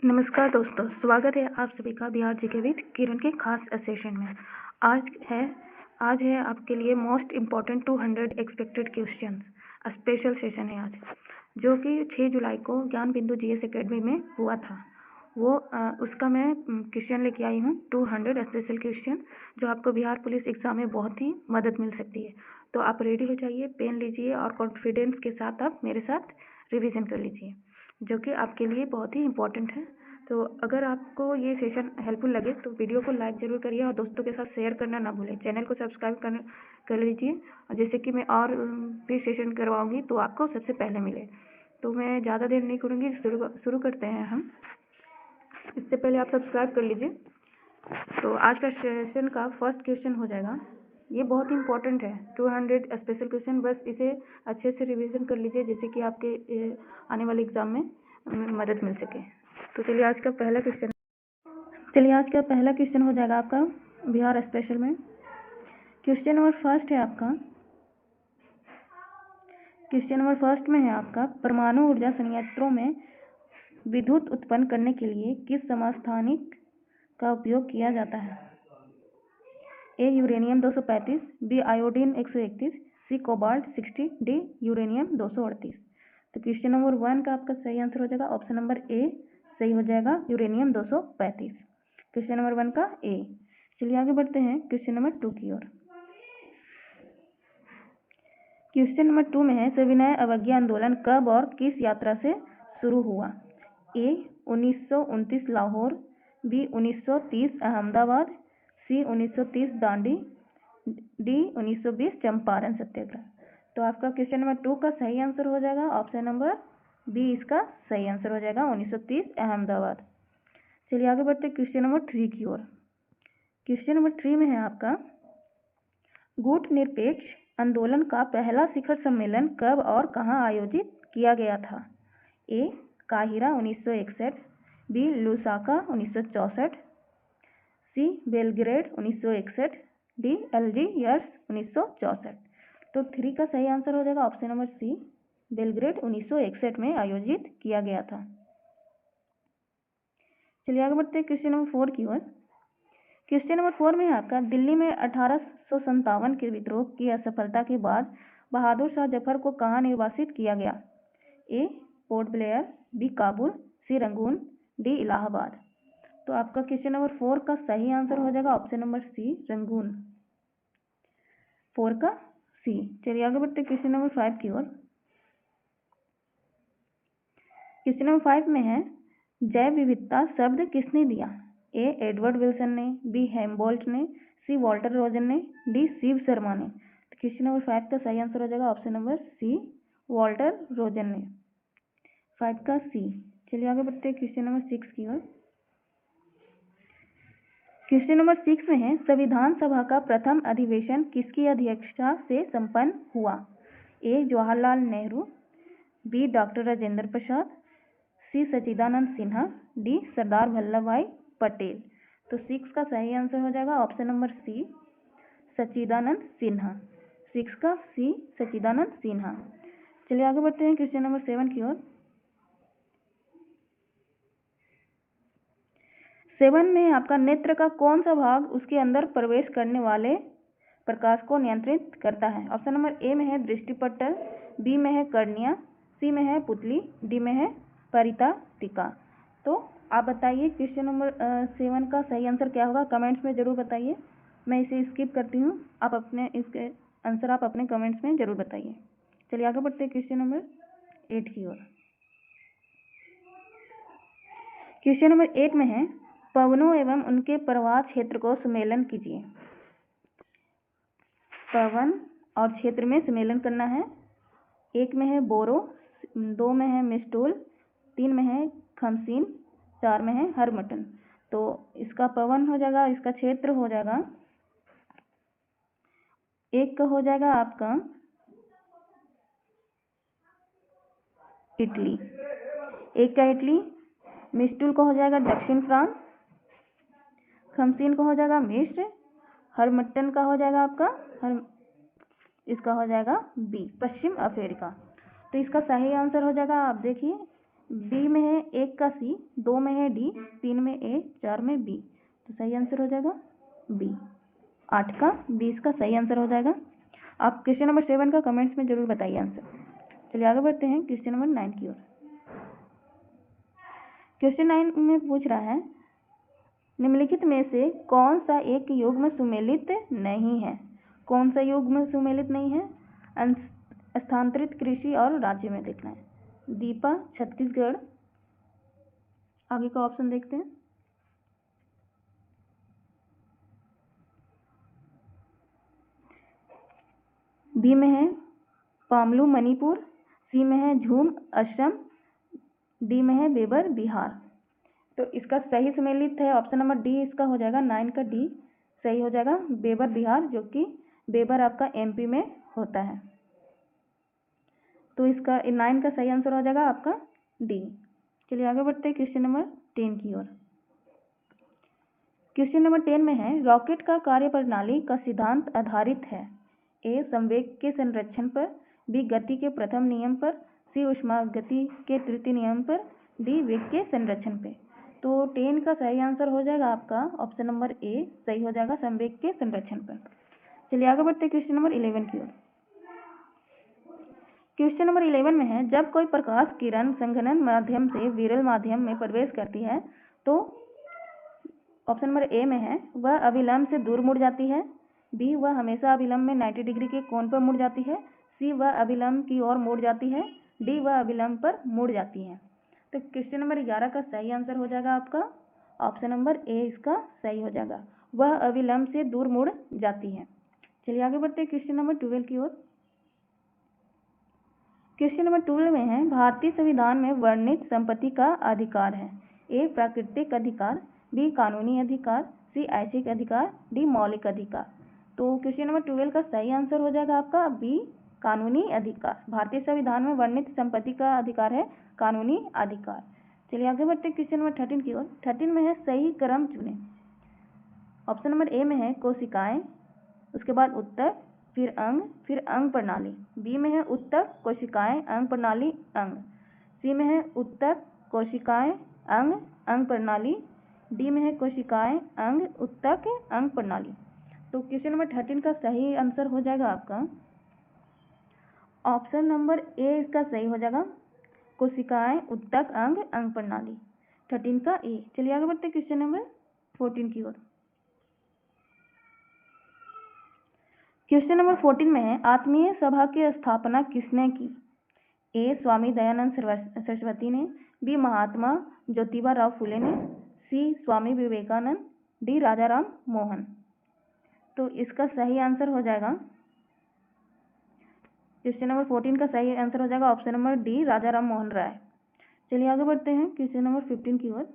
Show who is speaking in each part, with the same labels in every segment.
Speaker 1: नमस्कार दोस्तों, स्वागत है आप सभी का बिहार जीके विद किरण के खास सेशन में। आज है आपके लिए most important 200 expected questions special session है आज, जो कि 6 जुलाई को ज्ञान बिंदु जीएस एकेडमी में हुआ था। उसका मैं क्वेश्चन लेके आई हूँ 200 स्पेशल क्वेश्चन, जो आपको बिहार पुलिस एग्जाम में बहुत ही मदद मिल सकती है। तो आप रेडी हो जाइए, पेन लीजिए और कॉन्फिडेंस के साथ आप मेरे साथ रिवीजन कर लीजिए, जो कि आपके लिए बहुत ही इम्पोर्टेंट है। तो अगर आपको ये सेशन हेल्पफुल लगे तो वीडियो को लाइक ज़रूर करिए और दोस्तों के साथ शेयर करना ना भूलें। चैनल को सब्सक्राइब कर लीजिए, जैसे कि मैं और भी सेशन करवाऊंगी तो आपको सबसे पहले मिले। तो मैं ज़्यादा देर नहीं करूँगी, शुरू करते हैं हम। इससे पहले आप सब्सक्राइब कर लीजिए। तो आज का सेशन का फर्स्ट क्वेश्चन हो जाएगा, ये बहुत ही इंपॉर्टेंट है, 200 स्पेशल क्वेश्चन। बस इसे अच्छे से रिवीजन कर लीजिए, जिससे कि आपके आने वाले एग्जाम में मदद मिल सके। तो चलिए आज का पहला क्वेश्चन हो जाएगा आपका बिहार स्पेशल में। क्वेश्चन नंबर फर्स्ट में है आपका, परमाणु ऊर्जा संयंत्रों में विद्युत उत्पन्न करने के लिए किस समस्थानिक का उपयोग किया जाता है? ए यूरेनियम 235, बी आयोडीन 131, सी कोबाल्ट 60, डी यूरेनियम 238। तो क्वेश्चन नंबर 1 का आपका सही आंसर हो जाएगा ऑप्शन नंबर ए सही हो जाएगा, यूरेनियम 235। क्वेश्चन नंबर 1 का ए। चलिए आगे बढ़ते हैं क्वेश्चन नंबर 2 की ओर। क्वेश्चन नंबर 2 में है, सविनय अवज्ञा आंदोलन कब और किस यात्रा से शुरू हुआ? ए 1929 लाहौर, बी 1930 अहमदाबाद, सी 1930 दांडी, डी 1920 चंपारण सत्याग्रह। तो आपका क्वेश्चन नंबर 2 का सही आंसर हो जाएगा ऑप्शन नंबर बी, इसका सही आंसर हो जाएगा 1930 अहमदाबाद। चलिए आगे बढ़ते क्वेश्चन नंबर 3 की ओर। क्वेश्चन नंबर 3 में है आपका, गुट निरपेक्ष आंदोलन का पहला शिखर सम्मेलन कब और कहां आयोजित किया गया था? ए काहिरा 1961, बी लुसाका 1964, सी बेलग्रेड 1961, डी अल्जीयर्स 1964। तो 3 का सही आंसर हो जाएगा ऑप्शन नंबर सी, बेलग्रेड 1961 में आयोजित किया गया था। चलिए आगे बढ़ते हैं क्वेश्चन नंबर 4 की ओर। क्वेश्चन नंबर 4 में आपका, दिल्ली में 1857 के विद्रोह की असफलता के बाद बहादुर शाह जफर को कहाँ निर्वासित किया गया? ए पोर्ट ब्लेयर, बी काबुल, सी रंगून, डी इलाहाबाद। तो आपका क्वेश्चन नंबर 4 का सही आंसर हो जाएगा ऑप्शन नंबर सी, रंगून। 4 का सी। चलिए आगे बढ़ते क्वेश्चन नंबर 5 की ओर। क्वेश्चन नंबर 5 में है, जैव विविधता शब्द किसने दिया? ए एडवर्ड विल्सन ने, बी हेम्बोल्ट ने, सी वॉल्टर रोजन ने, डी शिव शर्मा ने। तो क्वेश्चन नंबर 5 का सही आंसर हो जाएगा ऑप्शन नंबर सी, वॉल्टर रोजन ने। 5 का सी। चलिए आगे बढ़ते हैं क्वेश्चन नंबर 6 की ओर। क्वेश्चन नंबर 6 में है, संविधान सभा का प्रथम अधिवेशन किसकी अध्यक्षता से संपन्न हुआ? ए जवाहरलाल नेहरू, बी डॉक्टर राजेंद्र प्रसाद, सी सच्चिदानंद सिन्हा, डी सरदार वल्लभ भाई पटेल। तो 6 का सही आंसर हो जाएगा ऑप्शन नंबर सी, सच्चिदानंद सिन्हा। 6 का सी, सच्चिदानंद सिन्हा। चलिए आगे बढ़ते हैं क्वेश्चन नंबर 7 की ओर। 7 में आपका, नेत्र का कौन सा भाग उसके अंदर प्रवेश करने वाले प्रकाश को नियंत्रित करता है? ऑप्शन नंबर ए में है दृष्टिपटल, बी में है कर्निया, सी में है पुतली, डी में है परितातिका। तो आप बताइए क्वेश्चन नंबर 7 का सही आंसर क्या होगा, कमेंट्स में जरूर बताइए। मैं इसे स्किप करती हूँ, आप अपने इसके आंसर आप अपने कमेंट्स में जरूर बताइए। चलिए आगे बढ़ते हैं क्वेश्चन नंबर 8 की ओर। क्वेश्चन नंबर 8 में है, पवनों एवं उनके प्रवाह क्षेत्र को सम्मेलन कीजिए। पवन और क्षेत्र में सम्मेलन करना है। 1 में है बोरो, 2 में है मिस्टूल, 3 में है खमसीन, 4 में है हरमटन। तो इसका पवन हो जाएगा, इसका क्षेत्र हो जाएगा, 1 का हो जाएगा आपका इटली, 1 का इटली। मिस्टूल का हो जाएगा दक्षिण फ्रांस, खमसीन का हो जाएगा मिस्र, हरमट्टन का हो जाएगा आपका इसका हो जाएगा बी, पश्चिम अफ्रीका। तो इसका सही आंसर हो जाएगा, आप देखिए बी में है 1 का सी, 2 में है डी, 3 में ए, 4 में बी। तो सही आंसर हो जाएगा बी। 8 का 20 का सही आंसर हो जाएगा। आप क्वेश्चन नंबर 7 का कमेंट्स में जरूर बताइए आंसर। चलिए आगे बढ़ते हैं क्वेश्चन नंबर 9 की ओर। क्वेश्चन 9 में पूछ रहा है निम्नलिखित में से कौन सा एक युग्म सुमेलित नहीं है। कौन सा युग्म सुमेलित नहीं है? स्थानांतरित कृषि और राज्य में देखना है। दीपा छत्तीसगढ़। आगे का ऑप्शन देखते हैं। बी में है पामलू मणिपुर, सी में है झूम असम, डी में है बेबर बिहार। तो इसका सही सुमेलित है ऑप्शन नंबर डी, इसका हो जाएगा 9 का डी सही हो जाएगा, बेबर बिहार, जो कि बेबर आपका एमपी में होता है। तो इसका 9 का सही आंसर हो जाएगा आपका डी। चलिए आगे बढ़ते हैं क्वेश्चन नंबर 10 की ओर। क्वेश्चन नंबर 10 में है रॉकेट का कार्यप्रणाली का सिद्धांत आधारित है। ए संवेग के संरक्षण पर, बी गति के प्रथम नियम पर, सी ऊष्मागति के तृतीय नियम पर, डी वेग के संरक्षण पे। तो 10 का सही आंसर हो जाएगा आपका ऑप्शन नंबर ए सही हो जाएगा, संवेग के संरक्षण पर। चलिए आगे बढ़ते हैं क्वेश्चन नंबर 11 की ओर। क्वेश्चन नंबर 11 में है जब कोई प्रकाश किरण संघनन माध्यम से विरल माध्यम में प्रवेश करती है तो ऑप्शन नंबर ए में है वह अभिलंब से दूर मुड़ जाती है, बी वह हमेशा अभिलंब में 90 डिग्री के कोण पर मुड़ जाती है, सी वह अभिलंब की ओर मुड़ जाती है, डी वह अभिलंब पर मुड़ जाती है। तो क्वेश्चन नंबर 11 का सही आंसर हो जाएगा आपका ऑप्शन नंबर ए, इसका सही हो जाएगा, वह अभिलंब से दूर मुड़ जाती है। चलिए आगे बढ़ते हैं क्वेश्चन नंबर 12 की ओर। क्वेश्चन नंबर 12 में है भारतीय संविधान में वर्णित संपत्ति का अधिकार है। ए प्राकृतिक अधिकार, बी कानूनी अधिकार, सी ऐच्छिक अधिकार, डी मौलिक अधिकार। तो क्वेश्चन नंबर 12 का सही आंसर हो जाएगा आपका बी कानूनी अधिकार। भारतीय संविधान में वर्णित संपत्ति का अधिकार है कानूनी अधिकार। चलिए आगे बढ़ते हैं क्वेश्चन नंबर 13 की ओर। 13 में है सही क्रम चुनें। ऑप्शन नंबर ए में है कोशिकाएं, उसके बाद उत्तक, फिर अंग प्रणाली। बी में है उत्तक कोशिकाएं अंग प्रणाली अंग, सी में है उत्तक कोशिकाएं अंग प्रणाली, डी में है कोशिकाएं अंग उत्तक अंग प्रणाली। तो क्वेश्चन नंबर 13 का सही आंसर हो जाएगा आपका ऑप्शन नंबर ए, इसका सही हो जाएगा कोशिकाएं उत्तक अंग प्रणाली। 13 का ए। चलिए आगे बढ़ते हैं क्वेश्चन नंबर 14 की ओर। क्वेश्चन नंबर 14 में है आत्मीय सभा की स्थापना किसने की। ए स्वामी दयानंद सरस्वती ने, बी महात्मा ज्योतिबा राव फुले ने, सी स्वामी विवेकानंद, डी राजा राम मोहन। तो इसका सही आंसर हो जाएगा क्वेश्चन नंबर 14 का सही आंसर हो जाएगा ऑप्शन नंबर डी राजा राम मोहन राय। चलिए आगे बढ़ते हैं क्वेश्चन नंबर 15 की ओर।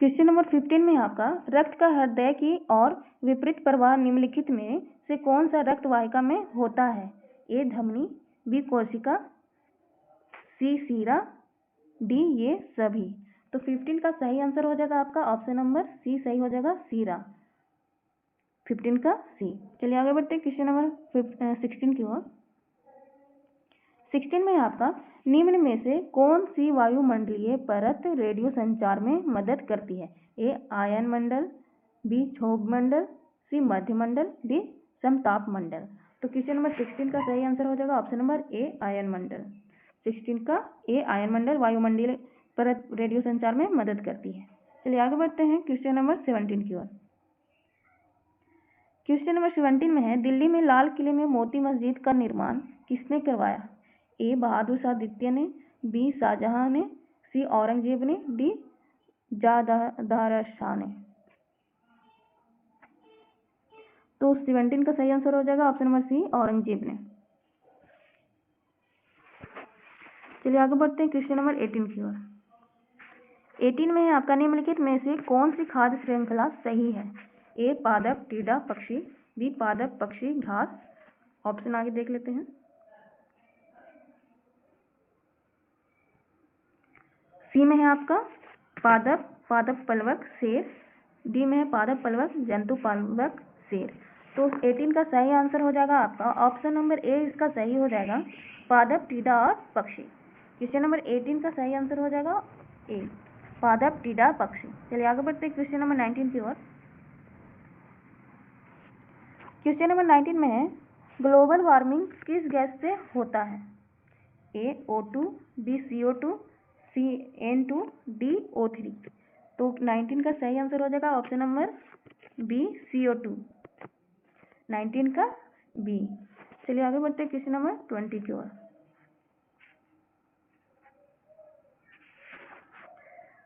Speaker 1: क्वेश्चन नंबर 15 में आपका रक्त का हृदय की और विपरीत प्रवाह निम्नलिखित में से कौन सा रक्त वाहिका में होता है। ए धमनी, बी कोशिका, सी सीरा, डी ये सभी। तो 15 का सही आंसर हो जाएगा आपका ऑप्शन नंबर सी सही हो जाएगा, सीरा। 15 का सी। चलिए आगे बढ़ते हैं क्वेश्चन नंबर 16 की ओर। 16 में आपका निम्न में से कौन सी वायुमंडलीय परत रेडियो संचार में मदद करती है। ए आयन मंडल, बी क्षोभ मंडल, सी मध्य मंडल, डी समताप मंडल। तो क्वेश्चन नंबर 16 का सही आंसर हो जाएगा ऑप्शन नंबर ए आयन मंडल। 16 का ए आयन मंडल वायुमंडलीय परत रेडियो संचार में मदद करती है। चलिए आगे बढ़ते हैं क्वेश्चन नंबर 17 की ओर। क्वेश्चन नंबर 17 में है दिल्ली में लाल किले में मोती मस्जिद का निर्माण किसने करवाया। ए बहादुर शाह द्वितीय ने, बी शाहजहां ने, सी औरंगजेब ने, डी जादार शाह ने। तो 17 का सही आंसर हो जाएगा ऑप्शन नंबर सी औरंगजेब ने। चलिए आगे बढ़ते हैं क्वेश्चन नंबर 18 की ओर। 18 में है आपका निम्नलिखित में से कौन सी खाद्य श्रृंखला सही है। ए पादप टीडा पक्षी, बी पादप पक्षी घास। ऑप्शन आगे देख लेते हैं। सी में है आपका पादप पलवक शेर, डी में है पादप पलवक जंतु पलवक शेर। तो 18 का सही आंसर हो जाएगा आपका ऑप्शन नंबर ए, इसका सही हो जाएगा पादप, टीडा और पक्षी। क्वेश्चन नंबर 18 का सही आंसर हो जाएगा ए, पादप, टीडा, पक्षी। चलिए आगे बढ़ते हैं क्वेश्चन नंबर 19 की ओर। क्वेश्चन नंबर 19 में है ग्लोबल वार्मिंग किस गैस से होता है? ए O2, बी CO2, सी N2, डी O3। तो 19 का सही आंसर हो जाएगा ऑप्शन नंबर बी, CO2। 19 का बी। चलिए आगे बढ़ते हैं क्वेश्चन नंबर 20 की ओर।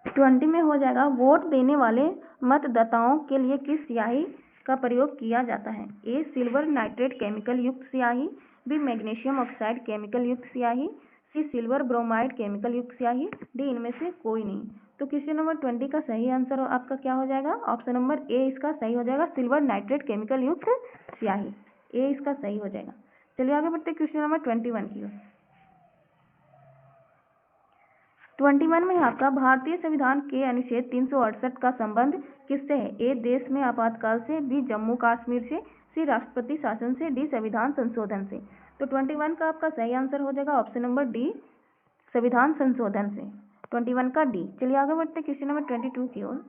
Speaker 1: 20 में हो जाएगा वोट देने वाले मतदाताओं के लिए किस स्याही का प्रयोग किया जाता है? ए सिल्वर नाइट्रेट केमिकल युक्त स्याही, बी मैग्नीशियम ऑक्साइड केमिकल युक्त स्याही, सी सिल्वर ब्रोमाइड केमिकल युक्त स्याही, डी इनमें से कोई नहीं। तो क्वेश्चन नंबर 20 का सही आंसर आपका क्या हो जाएगा? ऑप्शन नंबर ए इसका सही हो जाएगा, सिल्वर नाइट्रेट केमिकल युक्त स्याही। ए इसका सही हो जाएगा। चलिए आगे बढ़ते हैं क्वेश्चन नंबर 21 की ओर। 21 में आपका भारतीय संविधान के अनुच्छेद 368 का संबंध किससे है? ए देश में आपातकाल से, बी जम्मू कश्मीर से, सी राष्ट्रपति शासन से, डी संविधान संशोधन से। तो 21 का आपका सही आंसर हो जाएगा ऑप्शन नंबर डी, संविधान संशोधन से। 21 का डी। चलिए आगे बढ़ते क्वेश्चन नंबर 22 की ओर।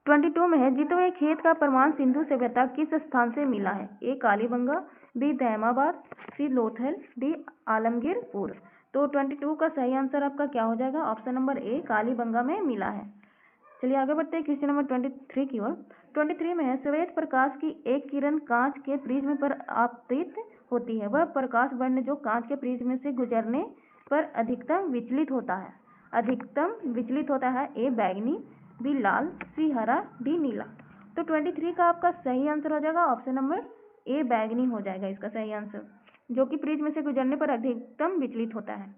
Speaker 1: 22 में है जितवे खेत का प्रमाण सिंधु सभ्यता किस स्थान से मिला है? ए कालीबंगा, बी दहमाबाद, सी लोथल, डी आलमगीरपुर। तो 22 का सही आंसर आपका क्या हो जाएगा? ऑप्शन नंबर ए, कालीबंगा में मिला है। चलिए आगे बढ़ते हैं क्वेश्चन नंबर 23 की ओर। 23 में है श्वेत प्रकाश की एक किरण कांच के प्रिज्म पर आपतित होती है, वह प्रकाश वर्ण जो कांच के प्रिज्म से गुजरने पर अधिकतम विचलित होता है। अधिकतम विचलित होता है ए बैगनी, बी लाल, सी हरा, डी नीला। तो 23 का आपका सही आंसर हो जाएगा ऑप्शन नंबर ए, बैगनी हो जाएगा इसका सही आंसर, जो कि प्रिज्म से गुजरने पर अधिकतम विचलित होता है।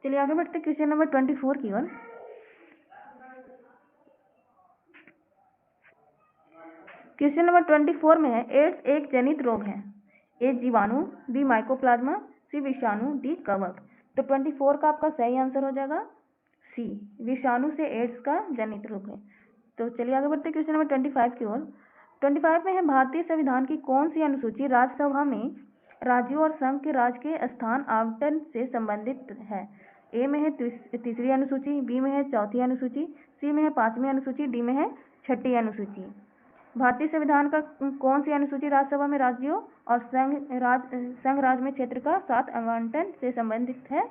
Speaker 1: चलिए आगे बढ़ते क्वेश्चन नंबर 24 की ओर। क्वेश्चन नंबर 24 में है एड्स एक जनित रोग है। ए जीवाणु, बी माइकोप्लाज्मा, सी विषाणु, डी कवक। तो 24 का आपका सही आंसर हो जाएगा सी, विषाणु से एड्स का जनित रोग है। तो चलिए आगे बढ़ते क्वेश्चन नंबर 25 की ओर। 25 में है भारतीय संविधान की कौन सी अनुसूची राज्यसभा में राज्यों और संघ के राज्य के स्थान आवंटन से संबंधित है? ए में है तीसरी अनुसूची, बी में है चौथी अनुसूची, सी में है पांचवी अनुसूची, डी में है छठी अनुसूची। भारतीय संविधान का कौन सी अनुसूची राज्यसभा में राज्यों और संघ राज्य में क्षेत्र का साथ आवंटन से संबंधित है?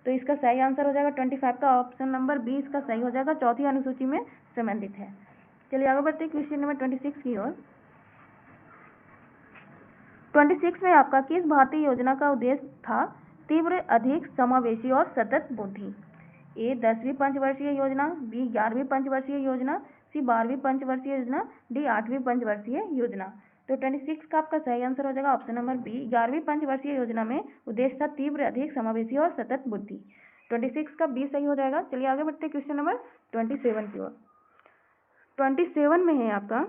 Speaker 1: तो इसका सही आंसर हो जाएगा 25 का ऑप्शन नंबर बी, इसका सही हो जाएगा, चौथी अनुसूची में संबंधित है। चलिए आगे बढ़ते हैं क्वेश्चन नंबर 26 की ओर। 26 में आपका किस भारतीय योजना का उद्देश्य था तीव्र, अधिक, समावेशी और सतत वृद्धि? ए 10वीं पंचवर्षीय योजना, बी 11वीं पंचवर्षीय योजना, सी 12वीं पंचवर्षीय योजना, डी 8वीं पंचवर्षीय योजना। तो 26 का आपका सही आंसर हो जाएगा ऑप्शन नंबर बी, 11वीं पंचवर्षीय योजना में उद्देश्य था तीव्र, अधिक, समावेशी और सतत वृद्धि। 26 का बी सही हो जाएगा। चलिए आगे बढ़ते क्वेश्चन नंबर 27 की ओर। 27 में है आपका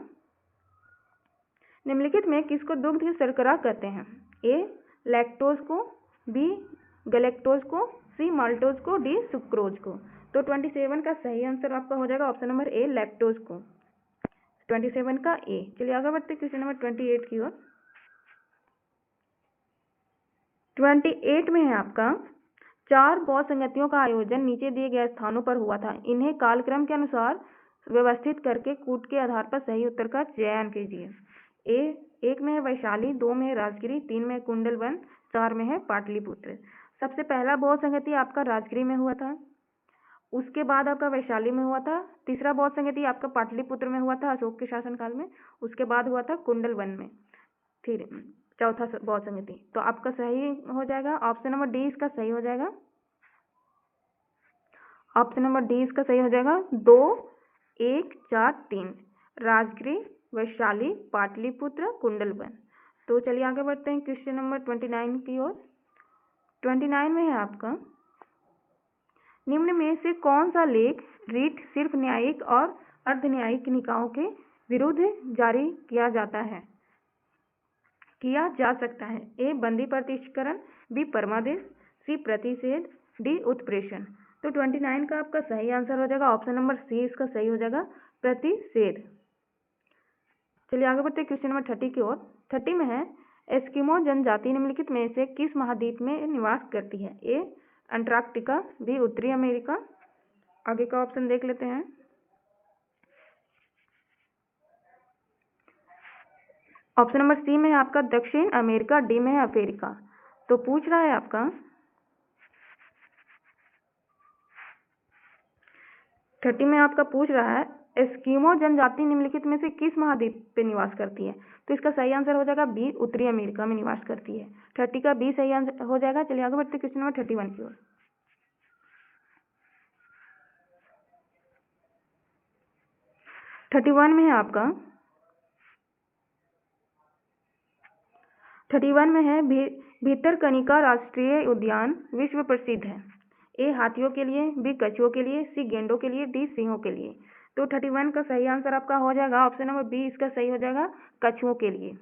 Speaker 1: निम्नलिखित में किसको दुग्ध शर्करा कहते हैं? ए लैक्टोज को, बी गैलेक्टोज को, सी माल्टोज को, डी सुक्रोज को। तो 27 का सही आंसर आपका हो जाएगा ऑप्शन नंबर ए, लैक्टोज को। 27 का ए। चलिए आगे बढ़ते क्वेश्चन नंबर 28 की ओर। 28 में है आपका 4 बौद्ध संगतियों का आयोजन नीचे दिए गए स्थानों पर हुआ था, इन्हें कालक्रम के अनुसार व्यवस्थित करके कूट के आधार पर सही उत्तर का चयन कीजिए। ए 1 में है वैशाली, 2 में है राजगिरी, 3 में है कुंडलवन, 4 में है पाटलिपुत्र। सबसे पहला बौद्ध संगति आपका राजगिरी में हुआ था, उसके बाद आपका वैशाली में हुआ था, तीसरा बौद्ध संगति आपका पाटलिपुत्र में हुआ था अशोक के शासनकाल में, उसके बाद हुआ था कुंडलवन में, फिर चौथा बौद्ध संगति। तो आपका सही हो जाएगा ऑप्शन नंबर डी, इसका सही हो जाएगा, ऑप्शन नंबर डी इसका सही हो जाएगा। 2, 1, 4, 3 राजगिरी, वैशाली, पाटलिपुत्र, कुंडलवन। तो चलिए आगे बढ़ते हैं क्वेश्चन नंबर 29 की ओर। 29 में है आपका निम्न में से कौन सा लेख रीट सिर्फ न्यायिक और अर्ध न्यायिक निकायों के विरुद्ध जारी किया जा सकता है? ए बंदी प्रतिष्ठीकरण, बी परमादेश, सी प्रतिषेध, डी उत्प्रेषण। तो 29 का आपका सही आंसर हो जाएगा ऑप्शन नंबर सी, इसका सही हो जाएगा, प्रतिषेध। चलिए आगे बढ़ते हैं क्वेश्चन नंबर 30 की ओर। 30 में है एस्किमो जनजाति निम्नलिखित में से किस महाद्वीप में निवास करती है? ए अंटार्कटिका, बी उत्तरी अमेरिका। आगे का ऑप्शन देख लेते हैं। ऑप्शन नंबर सी में है आपका दक्षिण अमेरिका, डी में है अफ्रीका। तो पूछ रहा है आपका 30 में आपका पूछ रहा है एस्किमो जनजाति निम्नलिखित में से किस महाद्वीप पे निवास करती है? तो इसका सही आंसर हो जाएगा बी उत्तरी अमेरिका में निवास करती है। 30 का बी सही आंसर हो जाएगा। चलिए आगे बढ़ते क्वेश्चन नंबर 31 की ओर। 31 में है आपका 31 में है भितरकनिका राष्ट्रीय उद्यान विश्व प्रसिद्ध है। ए हाथियों के लिए, बी कछुओं के लिए, सी गेंडों के लिए, डी सिंहों के लिए। तो 31 का सही आंसर आपका हो जाएगा ऑप्शन नंबर बी, इसका सही हो जाएगा कछुओं के लिए।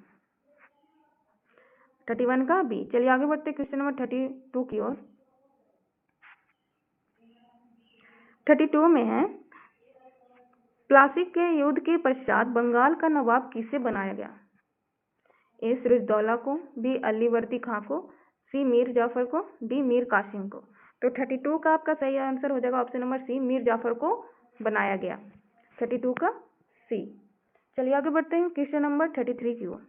Speaker 1: 31 का बी। चलिए आगे बढ़ते क्वेश्चन नंबर 32 की ओर। 32 में है प्लासी के युद्ध के पश्चात बंगाल का नवाब किसे बनाया गया? ए सिराजुद्दौला को, बी अलीवर्दी खां को, सी मीर जाफर को, डी मीर कासिम को। तो 32 का आपका सही आंसर हो जाएगा option number C, Mir Jafar को बनाया गया। 32 का सी। चलिए आगे बढ़ते हैं क्वेश्चन नंबर 33 की ओर।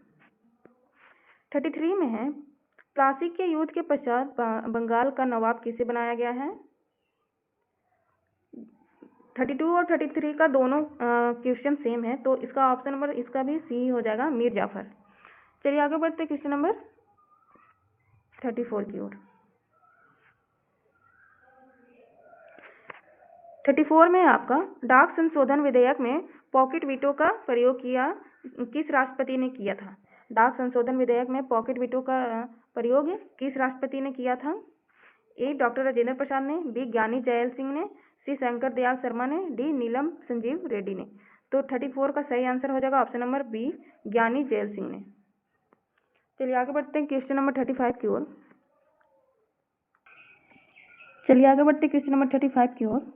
Speaker 1: 33 में है प्लासी के युद्ध के पश्चात बंगाल का नवाब किसे बनाया गया है? 32 और 33 का दोनों क्वेश्चन सेम है, तो इसका ऑप्शन नंबर इसका भी सी हो जाएगा, मीर जाफर। चलिए आगे बढ़ते क्वेश्चन नंबर 34 की ओर। 34 में आपका डाक संशोधन विधेयक में पॉकेट वीटो का प्रयोग किस राष्ट्रपति ने किया था? डाक संशोधन विधेयक में पॉकेट वीटो का प्रयोग किस राष्ट्रपति ने किया था? ए डॉक्टर राजेंद्र प्रसाद ने, बी ज्ञानी जैल सिंह ने, सी शंकर दयाल शर्मा ने, डी नीलम संजीव रेड्डी ने। तो 34 का सही आंसर हो जाएगा ऑप्शन नंबर बी, ज्ञानी जैल सिंह ने। चलिए आगे बढ़ते हैं क्वेश्चन नंबर 35 की ओर। चलिए आगे बढ़ते हैं क्वेश्चन नंबर 35 की ओर।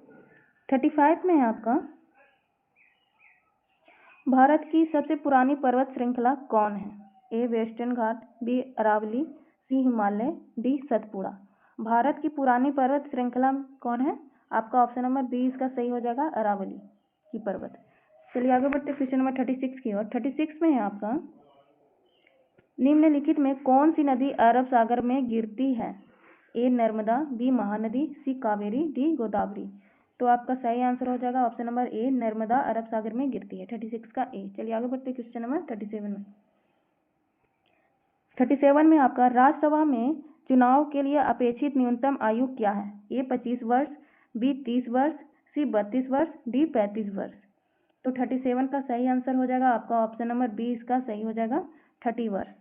Speaker 1: 35 में है आपका भारत की सबसे पुरानी पर्वत श्रृंखला कौन है? ए वेस्टर्न घाट, बी अरावली, सी हिमालय, डी सतपुड़ा। भारत की पुरानी पर्वत श्रृंखला कौन है? आपका ऑप्शन नंबर बी इसका सही हो जाएगा, अरावली की पर्वत। चलिए आगे बढ़ते क्वेश्चन नंबर 36 की ओर। 36 में है आपका निम्नलिखित में कौन सी नदी अरब सागर में गिरती है? ए नर्मदा, बी महानदी, सी कावेरी, डी गोदावरी। तो आपका सही आंसर हो जाएगा ऑप्शन नंबर ए, नर्मदा अरब सागर में गिरती है। 36 का ए। चलिए आगे बढ़ते क्वेश्चन नंबर 37 में। 37 में आपका राज्यसभा में चुनाव के लिए अपेक्षित न्यूनतम आयु क्या है? ए 25 वर्ष, बी 30 वर्ष, सी 32 वर्ष, डी 35 वर्ष। तो 37 का सही आंसर हो जाएगा आपका ऑप्शन नंबर बी, इसका सही हो जाएगा 30 वर्ष।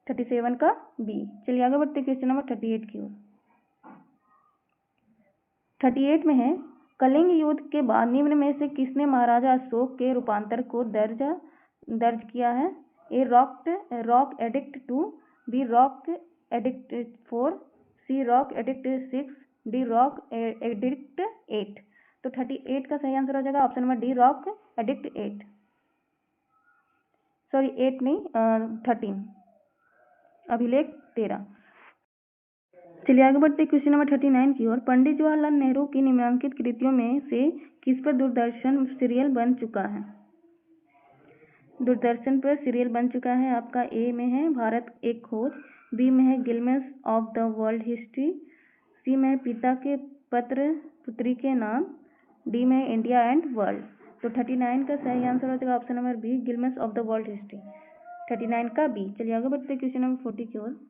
Speaker 1: 37 का बी। चलिए आगे बढ़ते क्वेश्चन नंबर 38 की ओर। 38 में है कलिंग युद्ध के बाद निम्न में से किसने महाराजा अशोक के रूपांतर को दर्ज किया है? A rock edict 2, B rock edict 4, C rock edict 6, D rock edict 8। तो 38 का सही आंसर हो जाएगा option number D, rock edict 8। Sorry 8 नहीं, 13, अभिलेख 13। चलिए आगे बढ़ते क्वेश्चन नंबर 39 की ओर। पंडित जवाहरलाल नेहरू की निम्नलिखित कृतियों में से किस पर दूरदर्शन सीरियल बन चुका है? दूरदर्शन पर सीरियल बन चुका है आपका ए में है भारत एक खोज, बी में है गिलमेस ऑफ द वर्ल्ड हिस्ट्री, सी में है पिता के पत्र पुत्री के नाम, डी में है इंडिया एंड वर्ल्ड। तो 39 का सही आंसर हो जाएगा option number B, glimpses of the world history. 39 का बी। चलिए आगे बढ़ते क्वेश्चन नंबर 40 की ओर।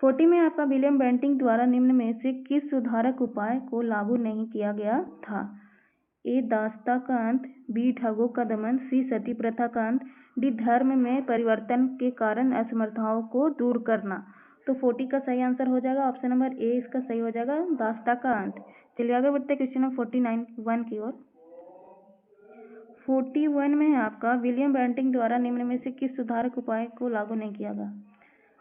Speaker 1: 40 में आपका विलियम बेंटिक द्वारा निम्न में से किस सुधारक उपाय को लागू नहीं किया गया था? ए दासता का अंत, बी ठगों का दमन, सी सती प्रथा का अंत, डी धर्म में परिवर्तन के कारण असमर्थताओं को दूर करना। तो 40 का सही आंसर हो जाएगा ऑप्शन नंबर ए, इसका सही हो जाएगा दासता का अंत। चलिए आगे बढ़ते क्वेश्चन नंबर 41 की ओर। 41 में है आपका विलियम बेंटिक द्वारा निम्न में से किस सुधारक उपाय को लागू नहीं किया गया?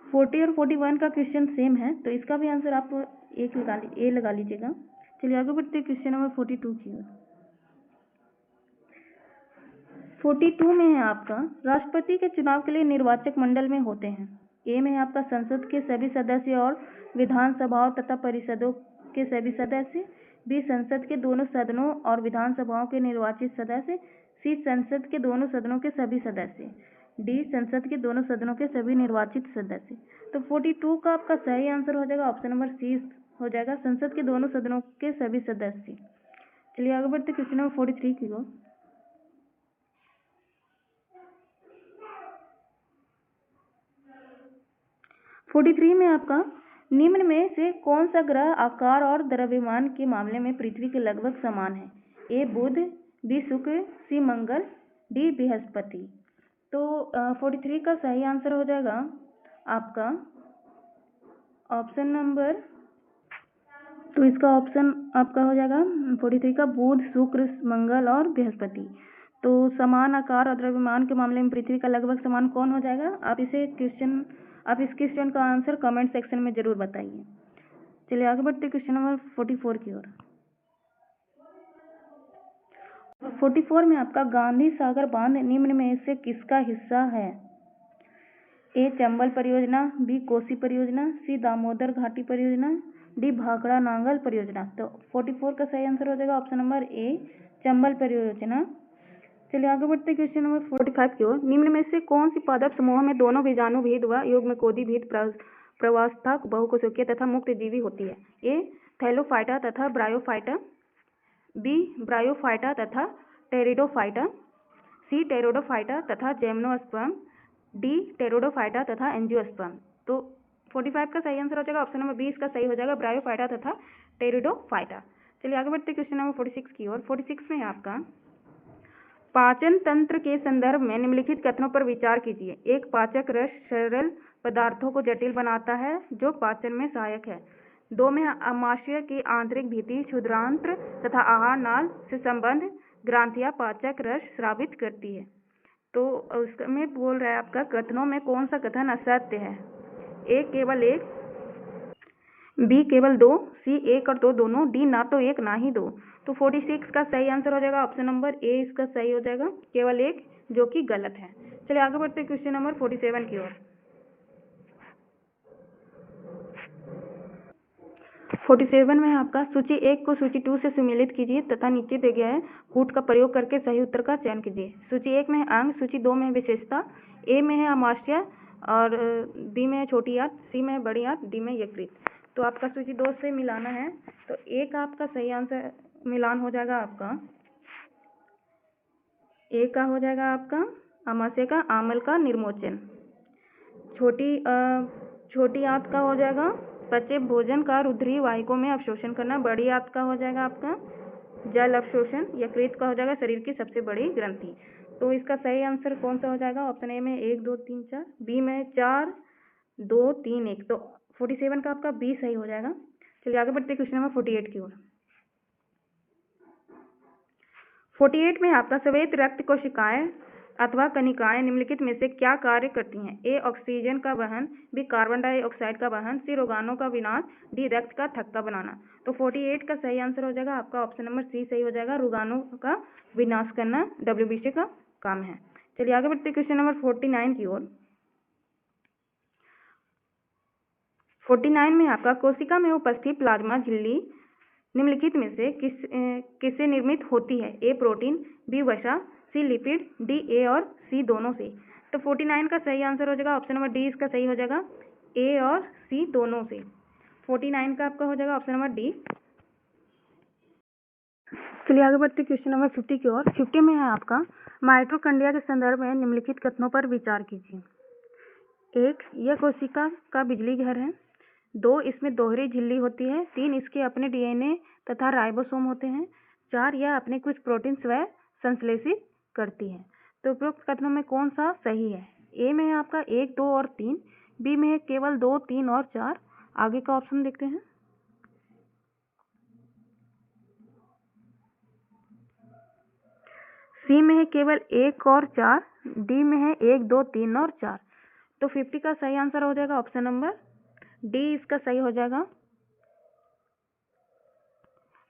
Speaker 1: 40 और 41 का क्वेश्चन सेम है, तो इसका भी आंसर आप ए लगा लीजिएगा। चलिए आगे बढ़ते क्वेश्चन नंबर 42 की ओर। 42 में है आपका राष्ट्रपति के चुनाव के लिए निर्वाचक मंडल में होते हैं। ए में है आपका संसद के सभी सदस्य और विधानसभाओं तथा परिषदों के सभी सदस्य। बी संसद के दोनों सदनों और विधानसभाओं के निर्वाचित सदस्य। सी संसद के दोनों सदनों के सभी सदस्य। डी संसद के दोनों सदनों के सभी निर्वाचित सदस्य। तो 42 का आपका सही आंसर हो जाएगा ऑप्शन नंबर सी हो जाएगा, संसद के दोनों सदनों के सभी सदस्य। चलिए आगे बढ़ते क्वेश्चन नंबर 43 की ओर। 43 में आपका निम्न में से कौन सा ग्रह आकार और द्रव्यमान के मामले में पृथ्वी के लगभग समान है? ए बुध, बी शुक्र, सी मंगल, डी बृहस्पति। तो 43 का सही आंसर हो जाएगा आपका ऑप्शन नंबर, तो इसका ऑप्शन आपका हो जाएगा 43 का बुध, शुक्र, मंगल और बृहस्पति। तो समान आकार और द्रव्यमान के मामले में पृथ्वी का लगभग समान कौन हो जाएगा? आप इस क्वेश्चन का आंसर कमेंट सेक्शन में जरूर बताइए। चलिए आगे बढ़ते क्वेश्चन नंबर 44 की ओर। 44 में आपका गांधी सागर बांध निम्न में से किसका हिस्सा है? ए चंबल परियोजना, बी कोसी परियोजना, सी दामोदर घाटी परियोजना, डी भाखड़ा नांगल परियोजना। तो 44 का सही आंसर हो जाएगा ऑप्शन नंबर ए चंबल परियोजना। चलिए आगे बढ़ते क्वेश्चन नंबर 45 की ओर। निम्न में से कौन सी पादप समूह में दोनों बीजाणुभेद व युग्मकोदिभेद प्रवास्था बहुकोशिकीय तथा मुक्त जीवी होती है? ए थैलोफाइटा तथा ब्रायोफाइटा, बी ब्रायोफाइटा तथा टेरिडोफाइटा, सी टेरिडोफाइटा तथा जेम्नोस्पर्म, डी टेरिडोफाइटा तथा एंजियोस्पर्म। तो 45 का सही आंसर हो जाएगा ऑप्शन नंबर बी, इसका सही हो जाएगा ब्रायोफाइटा तथा टेरिडोफाइटा। चलिए आगे बढ़ते क्वेश्चन नंबर 46 की ओर। 46 में आपका पाचन तंत्र के संदर्भ में निम्नलिखित कथनों पर विचार कीजिए। एक पाचक रस सरल पदार्थों को जटिल बनाता है जो पाचन में सहायक है। 2 में आमाशय की आंतरिक भित्ति, क्षुद्रांत्र तथा आहार नाल से संबंध ग्रंथियां पाचक रस स्रावित करती है। तो उसमें बोल रहा है आपका कथनों में कौन सा कथन असत्य है? ए केवल एक, बी केवल 2, सी 1 और 2 दोनों, डी ना तो एक ना ही 2। तो 46 का सही आंसर हो जाएगा ऑप्शन नंबर ए, इसका सही हो जाएगा केवल एक, जो कि गलत है। चलिए आगे बढ़ते क्वेश्चन नंबर 47 की ओर। 47 में आपका सूची 1 को सूची 2 से सुमेलित कीजिए तथा नीचे दिए गए कूट का प्रयोग करके सही उत्तर का चयन कीजिए। सूची 1 में है अंग, सूची 2 में है विशेषता, ए में है आमाशय और बी में है छोटी आंत, सी में है बड़ी आंत, डी में यकृत। तो आपका सूची 2 से मिलाना है, तो एक आपका सही आंसर मिलान हो जाएगा आपका ए का हो जाएगा आपका आमाशय का आमल का निर्मोचन, छोटी आंत का हो जाएगा पचे भोजन का रुधिरीय वाहिकों में अवशोषण करना, बड़ी आंत का हो जाएगा आपका जल अवशोषण, यकृत का हो जाएगा शरीर की सबसे बड़ी ग्रंथि। तो इसका सही आंसर कौन सा हो जाएगा? ऑप्शन ए में 1 2 3 4, बी में 4 2 3 1। तो 47 का आपका बी सही हो जाएगा। चलिए आगे बढ़ते क्वेश्चन नंबर 48 की ओर। 48 में आपका श्वेत रक्त कोशिकाएं अथवा कणिकाएं निम्नलिखित में से क्या कार्य करती हैं? ए ऑक्सीजन का वहन, बी कार्बन डाइऑक्साइड का वहन, सी रोगाणुओं का विनाश, डी रक्त का थक्का बनाना। तो 48 का सही आंसर हो जाएगा आपका ऑप्शन नंबर सी सही हो जाएगा, रोगाणुओं का विनाश करना WBC का काम है। चलिए आगे बढ़ते क्वेश्चन नंबर 49 की ओर। 49 में आपका कोशिका में उपस्थित प्लाज्मा झिल्ली निम्नलिखित में से किससे निर्मित होती है? ए प्रोटीन, बी वसा, सी लिपिड, डी ए और सी दोनों से। तो 49 का सही आंसर हो जाएगा ऑप्शन नंबर डी, इसका सही हो जाएगा ए और सी दोनों से। 49 का आपका हो जाएगा ऑप्शन नंबर डी। चलिए आगे बढ़ते क्वेश्चन नंबर 50 की ओर। 50 में है आपका माइटोकॉन्ड्रिया के संदर्भ में निम्नलिखित कथनों पर विचार कीजिए। 1 यह कोशिका का बिजली घर है। 2 इसमें दोहरी झिल्ली होती है। 3 इसके अपने DNA तथा राइबोसोम होते हैं। 4 यह अपने कुछ प्रोटीन स्वयं संश्लेषित करती है। तो उपरोक्त कथनों में कौन सा सही है? ए में है आपका 1 2 और 3, बी में है केवल 2 3 और 4। आगे का ऑप्शन देखते हैं। सी में है केवल 1 और 4, डी में है 1 2 3 और 4। तो 50 का सही आंसर हो जाएगा ऑप्शन नंबर डी, इसका सही हो जाएगा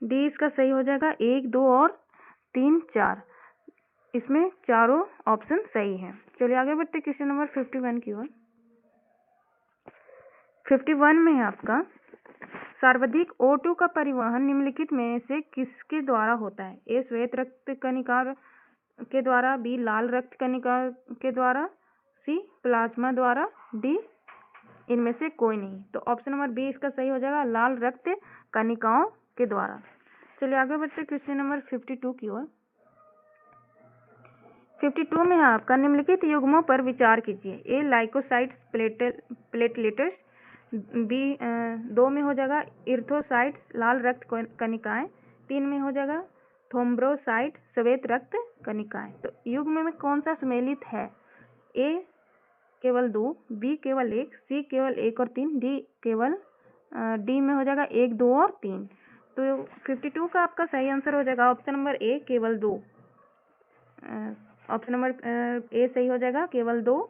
Speaker 1: डी, इसका सही हो जाएगा 1 2 और 3 4। इसमें चारों ऑप्शन सही हैं। चलिए आगे बढ़ते क्वेश्चन नंबर 51 की ओर। 51 में है आपका सर्वाधिक O2 का परिवहन निम्नलिखित में से किसके द्वारा होता है? ए श्वेत रक्त कणिका के द्वारा, बी लाल रक्त कणिका के द्वारा, सी प्लाज्मा द्वारा, डी इनमें से कोई नहीं। तो ऑप्शन नंबर बी इसका सही हो जाएगा, लाल रक्त कणिकाओं के द्वारा। चलिए आगे बढ़ते क्वेश्चन नंबर 52 की ओर। 52 में है आपका निम्नलिखित युग्मों पर विचार कीजिए। ए लाइकोसाइट्स प्लेटलेट्स, बी 2 में हो जाएगा इर्थोसाइट्स लाल रक्त कणिकाएं, 3 में हो जाएगा थ्रोम्बोसाइट श्वेत रक्त कणिकाएं। तो युग्म में कौन सा सम्मिलित है? ए केवल 2, बी केवल 1, सी केवल 1 और 3, डी केवल डी में हो जाएगा 1, 2 और 3। तो 52 का आपका सही आंसर हो जाएगा ऑप्शन नंबर ए केवल 2। ऑप्शन नंबर ए सही हो जाएगा, केवल 2।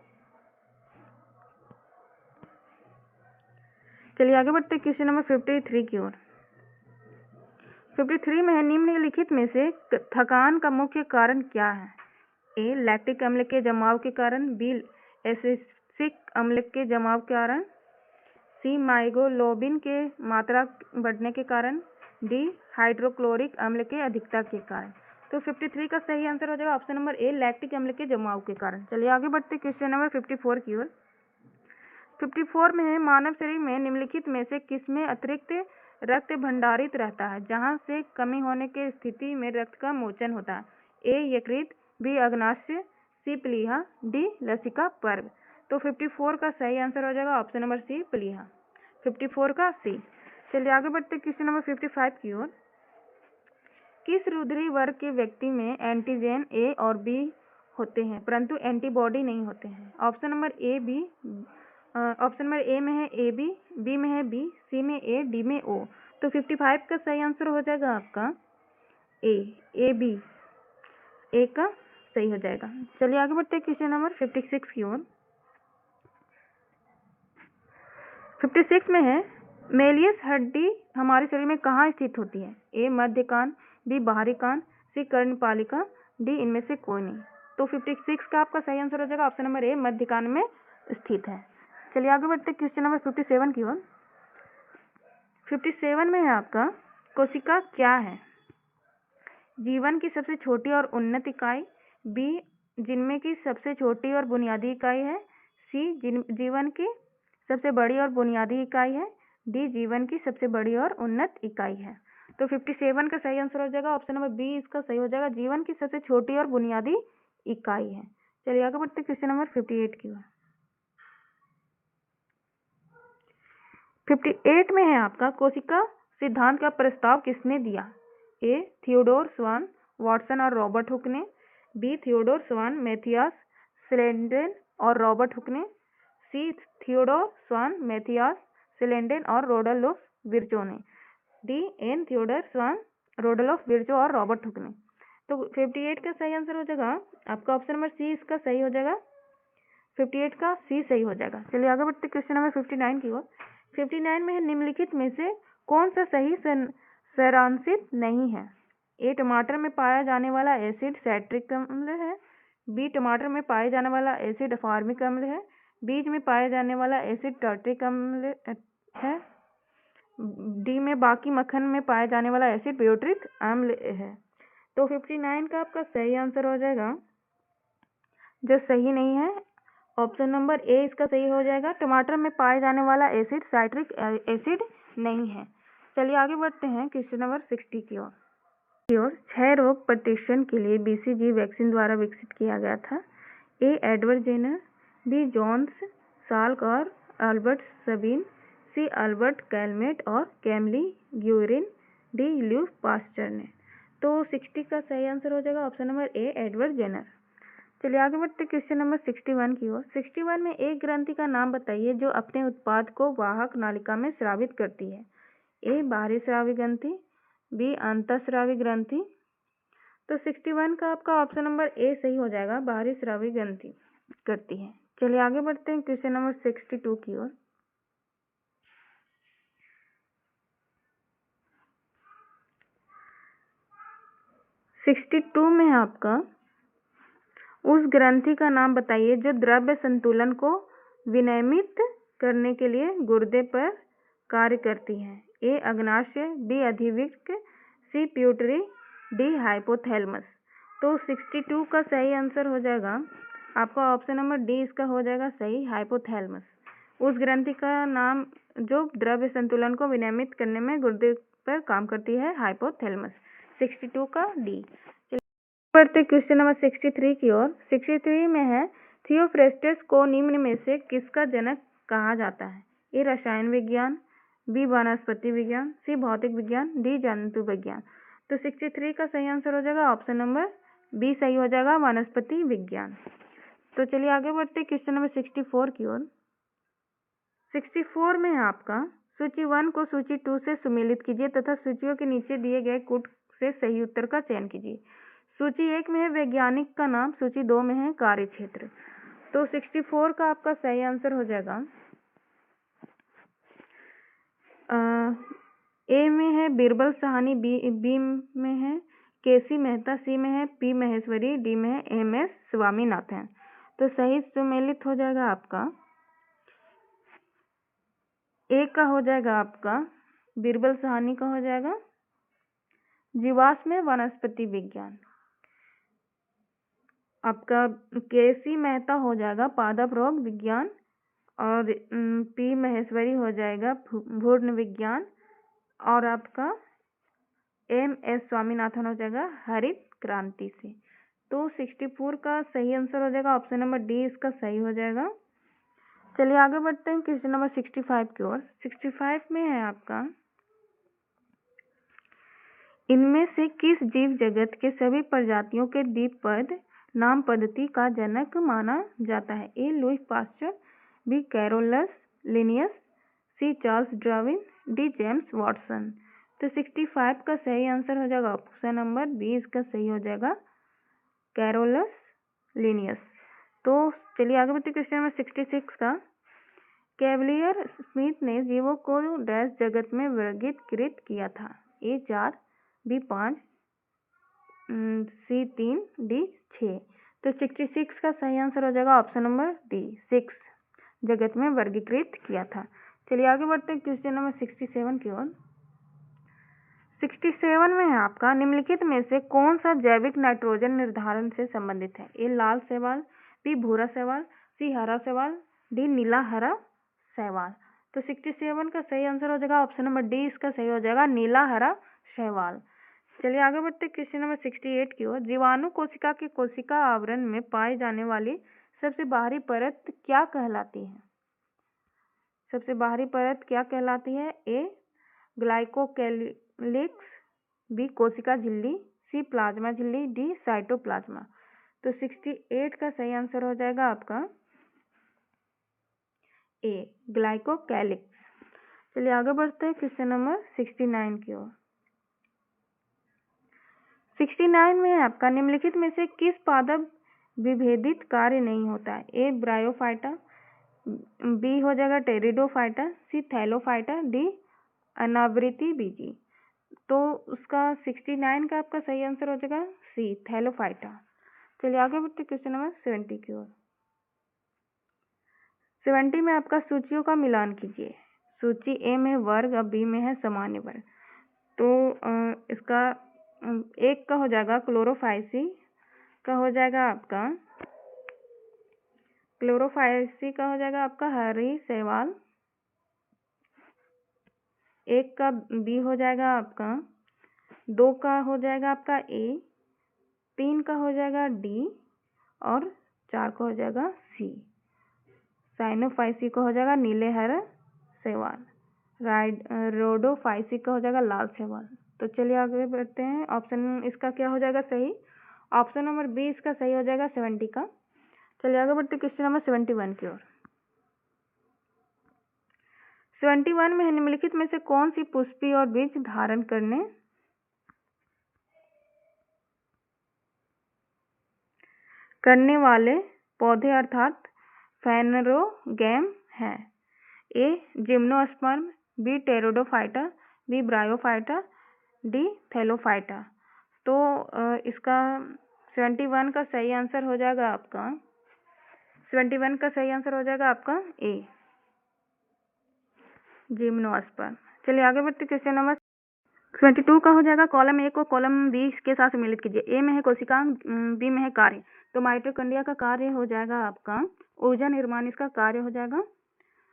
Speaker 1: चलिए आगे बढ़ते क्वेश्चन नंबर 53 की ओर। 53 में है निम्नलिखित में से थकान का मुख्य कारण क्या है? ए लैक्टिक अम्ल के जमाव के कारण, बी एसिटिक अम्ल के जमाव के कारण, सी माइग्लोबिन के मात्रा बढ़ने के कारण, डी हाइड्रोक्लोरिक अम्ल के अधिकता के कारण। तो 53 का सही आंसर हो जाएगा ऑप्शन नंबर ए लैक्टिक अम्ल के जमाव के कारण। चलिए आगे बढ़ते क्वेश्चन नंबर 54 की ओर। 54 में है मानव शरीर में निम्नलिखित में से किसमें अतिरिक्त रक्त भंडारित रहता है जहां से कमी होने की स्थिति में रक्त का मोचन होता है? ए यकृत, बी अग्नाशय, सी प्लीहा, डी लसिका पर्व। तो 54 का सही आंसर हो जाएगा ऑप्शन नंबर सी प्लीहा। 54 का सी। चलिए आगे बढ़ते क्वेश्चन नंबर 55 की ओर। किस रुधिरी वर्ग के व्यक्ति में एंटीजन ए और बी होते हैं परंतु एंटीबॉडी नहीं होते हैं? Option number A B, option number A में है ए बी में है बी, सी में ए, डी में ओ। तो 55 का सही आंसर हो जाएगा आपका ए बी, ए का सही हो जाएगा। चलिए आगे बढ़ते हैं क्वेश्चन नंबर 56 की ओर। 56 में है मेलियस हड्डी हमारे शरीर में कहाँ स्थित होती है? ए मध्य कान, बी बाहरी कान, सी कर्णपालिका, डी इनमें से कोई नहीं। तो 56 का आपका सही आंसर हो जाएगा ऑप्शन नंबर ए मध्य कान में स्थित है। चलिए आगे बढ़ते क्वेश्चन नंबर 57 की ओर। 57 में है आपका कोशिका क्या है? जीवन की सबसे छोटी और उन्नत इकाई, बी जिनमें की सबसे छोटी और बुनियादी इकाई है, सी जीवन की सबसे बड़ी और बुनियादी इकाई है, डी जीवन की सबसे बड़ी और उन्नत इकाई है। तो 57 का सही आंसर हो जाएगा ऑप्शन नंबर बी इसका सही हो जाएगा, जीवन की सबसे छोटी और बुनियादी इकाई है। चलिए आगे बढ़ते क्वेश्चन नंबर 58 की ओर। 58 में है आपका कोशिका सिद्धांत का प्रस्ताव किसने दिया? ए थियोडोर स्वान, वाटसन और रॉबर्ट हुक ने, बी थियोडोर स्वान, मैथियास सिलेंडेन और रॉबर्ट हुक ने, सी थियोडोर स्वान, मैथियास सिलेंडेन और रोडोल्फ विर्चो ने, डी एन थियोडोर स्वान, रोडोल्फ विर्चो और रॉबर्ट हुक ने। तो 58 का सही आंसर हो जाएगा आपका ऑप्शन नंबर सी इसका सही हो जाएगा, 58 का सी सही हो जाएगा। चलिए आगे बढ़ते क्वेश्चन नंबर 59 की ओर। 59 में है निम्नलिखित में से कौन सा सही सारांशित नहीं है? ए टमाटर में पाया जाने वाला एसिड साइट्रिक अम्ल है, बी टमाटर में पाए जाने वाला एसिड फार्मिक अम्ल है, बीज में पाया जाने वाला एसिड टार्ट्रिक अम्ल है, डी में बाकी मक्खन में पाया जाने वाला एसिड ब्यूट्रिक अम्ल है। तो 59 का आपका सही आंसर हो जाएगा, जो सही नहीं है ऑप्शन नंबर ए इसका सही हो जाएगा, टमाटर में पाए जाने वाला एसिड साइट्रिक एसिड नहीं है। चलिए आगे बढ़ते हैं क्वेश्चन नंबर 60 की ओर। क्षय रोग प्रतिशोधन के लिए बीसीजी वैक्सीन द्वारा विकसित किया गया था। A Edward Jenner, B Jonas Salk और Albert Sabin, C Albert Calmette और Camille Guerin, D Louis Pasteur ने। तो 60 का सही आंसर हो जाएगा option number A Edward Jenner. चलिए आगे बढ़ते क्वेश्चन नंबर 61 की ओर। 61 में एक ग्रंथि का नाम बताइए जो अपने उत्पाद को वाहक नालिका में स्रावित करती है। ए बाहरी स्रावी ग्रंथि, बी अंतःस्रावी ग्रंथि। तो 61 का आपका ऑप्शन नंबर ए सही हो जाएगा, बाहरी स्रावी ग्रंथि करती है। चलिए आगे बढ़ते हैं क्वेश्चन नंबर 62 की ओर। 62 में है आपका उस ग्रंथि का नाम बताइए जो द्रव्य संतुलन को विनियमित करने के लिए गुर्दे पर कार्य करती है। ए अग्नाशय, बी अधिवृक्क, सी प्यूटरी, डी हाइपोथैलेमस। तो 62 का सही आंसर हो जाएगा आपका ऑप्शन नंबर डी, इसका हो जाएगा सही, हाइपोथैलेमस। उस ग्रंथि का नाम जो द्रव्य संतुलन को विनियमित करने में गुर्दे पर काम करती है, हाइपोथैलेमस। 62 का डी। बढ़ते क्वेश्चन नंबर 63 की ओर। 63 में है, थियोफ्रेस्टस को निम्न में से किसका जनक कहा जाता है? ए रसायन विज्ञान, बी वनस्पति विज्ञान, सी भौतिक विज्ञान, डी जंतु विज्ञान। तो 63 का सही आंसर हो जाएगा ऑप्शन नंबर बी, सही हो जाएगा, वनस्पति विज्ञान। तो चलिए आगे बढ़ते क्वेश्चन नंबर 64 की ओर। 64 में है आपका, सूची 1 को सूची 2 से सुमेलित कीजिए तथा सूचियों के नीचे दिए गए कूट से सही उत्तर का चयन कीजिए। सूची 1 में है वैज्ञानिक का नाम, सूची 2 में है कार्य क्षेत्र। तो 64 का आपका सही आंसर हो जाएगा ए में है बीरबल साहनी, बी में है केसी मेहता, सी में है पी महेश्वरी, डी में है एम.एस. स्वामीनाथन। तो सही सुमेलित हो जाएगा आपका ए का हो जाएगा आपका बीरबल साहनी का हो जाएगा जीवाश्म में वनस्पति विज्ञान। आपका केसी मेहता हो जाएगा पादप रोग विज्ञान, और पी महेश्वरी हो जाएगा भूर्ण विज्ञान, और आपका एम.एस. स्वामीनाथन हो जाएगा हरित क्रांति से। तो 64 का सही आंसर हो जाएगा ऑप्शन नंबर डी, इसका सही हो जाएगा। चलिए आगे बढ़ते हैं क्वेश्चन नंबर 65 की ओर। 65 में है आपका, इनमें से किस जीव जगत के सभी प्रजातियों के द्विपद नाम पद्धति का जनक माना जाता है? A Louis Pasteur, B Carolus Linnaeus, C Charles Darwin, D James Watson. तो 65 का सही आंसर हो जाएगा ऑप्शन नंबर बी, इसका सही हो जाएगा कैरोलस लिनियस। तो चलिए आगे बढ़ते क्वेश्चन नंबर 66 का। कैवलियर स्मिथ ने जीवों को डैश जगत में वर्गीकृत किया था? ए 4, बी 5, सी 3, डी 6। तो 66 का सही आंसर हो जाएगा ऑप्शन नंबर डी, 6 जगत में वर्गीकृत किया था। चलिए आगे बढ़ते हैं क्वेश्चन नंबर 67 की ओर। 67 में है आपका, निम्नलिखित में से कौन सा जैविक नाइट्रोजन निर्धारण से संबंधित है? ए लाल शैवाल, बी भूरा शैवाल, सी हरा शैवाल, डी नीला हरा शैवाल। तो 67 का सही आंसर हो जाएगा ऑप्शन नंबर डी, इसका सही हो जाएगा नीला हरा शैवाल। चलिए आगे बढ़ते क्वेश्चन नंबर 68 की ओर। जीवाणु कोशिका के कोशिका आवरण में पाई जाने वाली सबसे बाहरी परत क्या कहलाती है? सबसे बाहरी परत क्या कहलाती है? ए ग्लाइकोकेलिक्स, बी कोशिका झिल्ली, सी प्लाज्मा झिल्ली, डी साइटोप्लाज्मा। तो 68 का सही आंसर हो जाएगा आपका ए ग्लाइकोकेलिक्स। चलिए आगे बढ़ते हैं क्वेश्चन नंबर 69 की ओर। 69 में है आपका, निम्नलिखित में से किस पादप विभेदित कार्य नहीं होता है? ए ब्रायोफाइटा, बी हो जाएगा टेरिडोफाइटा, सी थैलोफाइटा, डी अनावृति बीजी। तो उसका 69 का आपका सही आंसर हो जाएगा सी थैलोफाइटा। चलिए आगे बढ़ते क्वेश्चन नंबर 70 की ओर। 70 में आपका सूचियों का मिलान कीजिए। सूची ए में वर्ग और बी में है सामान्य वर्ग। तो इसका एक का हो जाएगा क्लोरोफाइसी का हो जाएगा आपका क्लोरोफाइसी का हो जाएगा आपका हरी शैवाल, एक का बी हो जाएगा आपका, 2 का हो जाएगा आपका ए, 3 का हो जाएगा डी, और 4 का हो जाएगा सी। साइनोफाइसी का हो जाएगा नीले हरा शैवाल, रोडोफाइसी का हो जाएगा लाल शैवाल। तो चलिए आगे बढ़ते हैं। ऑप्शन इसका क्या हो जाएगा सही? ऑप्शन नंबर बी इसका सही हो जाएगा 70 का। चलिए आगे बढ़ते क्वेश्चन नंबर 71 की ओर। 71 में निम्नलिखित में से कौन सी पुष्पी और बीज धारण करने वाले पौधे अर्थात फेनरोगैम है? A gymnosperm, B pteridophyta, B bryophyta, D thallophyta. तो इसका 71 का सही आंसर हो जाएगा आपका 71 का सही आंसर हो जाएगा आपका ए, जिम्नोस्पर्म। चलिए आगे बढ़ते क्वेश्चन नंबर 22 का हो जाएगा कॉलम ए को कॉलम बी के साथ सम्मिलित कीजिए। ए में है कोशिका, बी में है कार्य। तो माइटोकॉन्ड्रिया का कार्य हो जाएगा आपका ऊर्जा निर्माण, इसका कार्य हो जाएगा।